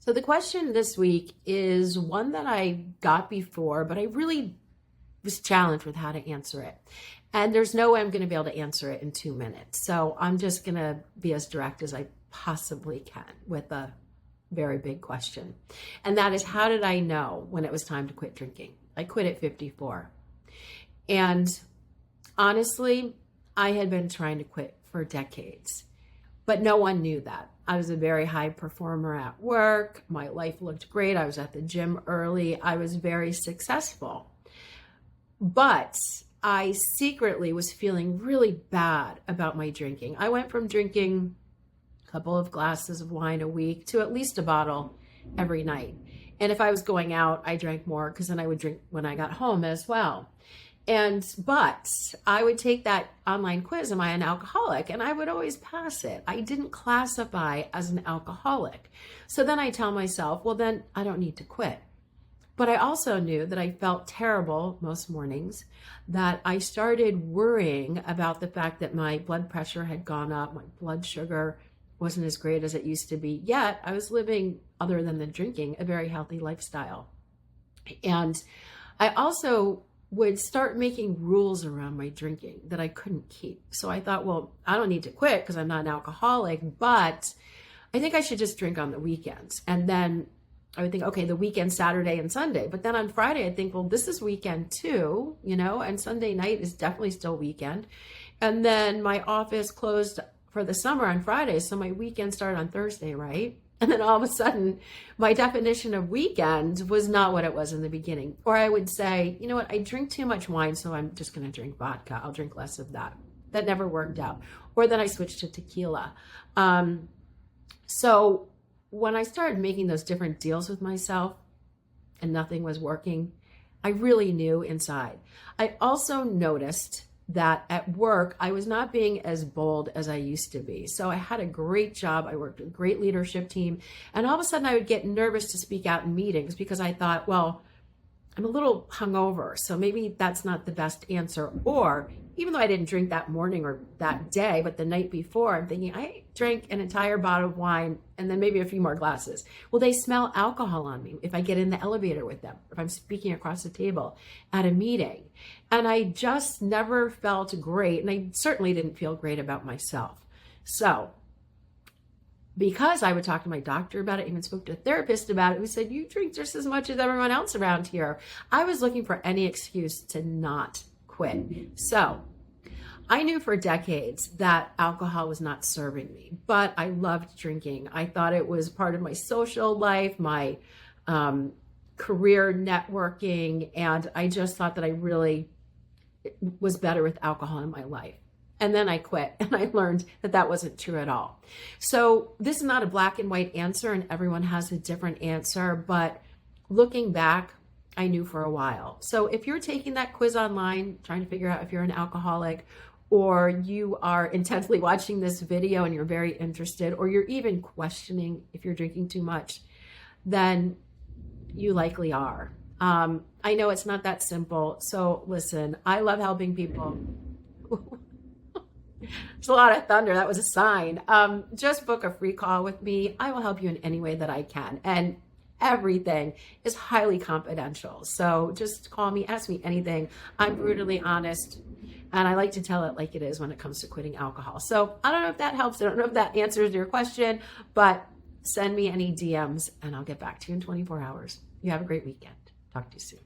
So the question this week is one that I got before, but I really was challenged with how to answer it. And there's no way I'm going to be able to answer it in 2 minutes. So I'm just going to be as direct as I possibly can with a very big question. And that is, how did I know when it was time to quit drinking? I quit at 54. And honestly, I had been trying to quit for decades, but no one knew that. I was a very high performer at work. My life looked great. I was at the gym early. I was very successful. But I secretly was feeling really bad about my drinking. I went from drinking a couple of glasses of wine a week to at least a bottle every night. And if I was going out, I drank more because then I would drink when I got home as well. But I would take that online quiz, am I an alcoholic? And I would always pass it. I didn't classify as an alcoholic. So then I tell myself, well, then I don't need to quit. But I also knew that I felt terrible most mornings, that I started worrying about the fact that my blood pressure had gone up, my blood sugar wasn't as great as it used to be. Yet I was living, other than the drinking, a very healthy lifestyle. And I also would start making rules around my drinking that I couldn't keep. So I thought, well, I don't need to quit because I'm not an alcoholic, but I think I should just drink on the weekends. And then I would think, okay, the weekend, Saturday and Sunday. But then on Friday, I'd think, well, this is weekend too, and Sunday night is definitely still weekend. And then my office closed for the summer on Friday, so my weekend started on Thursday, right? And then all of a sudden, my definition of weekend was not what it was in the beginning. Or I would say, you know what, I drink too much wine, so I'm just going to drink vodka. I'll drink less of that. That never worked out. Or then I switched to tequila. So when I started making those different deals with myself and nothing was working, I really knew inside. I also noticed that at work, I was not being as bold as I used to be. So I had a great job. I worked with a great leadership team. And all of a sudden I would get nervous to speak out in meetings because I thought, well, I'm a little hungover, so maybe that's not the best answer. Or even though I didn't drink that morning or that day, but the night before, I'm thinking, I drank an entire bottle of wine and then maybe a few more glasses. Will they smell alcohol on me if I get in the elevator with them, if I'm speaking across the table at a meeting? And I just never felt great. And I certainly didn't feel great about myself. So because I would talk to my doctor about it, even spoke to a therapist about it, who said, you drink just as much as everyone else around here. I was looking for any excuse to not quit. So I knew for decades that alcohol was not serving me, but I loved drinking. I thought it was part of my social life, my career networking, and I just thought that I really was better with alcohol in my life. And then I quit and I learned that that wasn't true at all. So this is not a black and white answer and everyone has a different answer, but looking back, I knew for a while. So if you're taking that quiz online, trying to figure out if you're an alcoholic, or you are intensely watching this video and you're very interested, or you're even questioning if you're drinking too much, then you likely are. I know it's not that simple. So listen, I love helping people. There's a lot of thunder. That was a sign. Just book a free call with me. I will help you in any way that I can. And everything is highly confidential. So just call me, ask me anything. I'm brutally honest. And I like to tell it like it is when it comes to quitting alcohol. So I don't know if that helps. I don't know if that answers your question, but send me any DMs and I'll get back to you in 24 hours. You have a great weekend. Talk to you soon.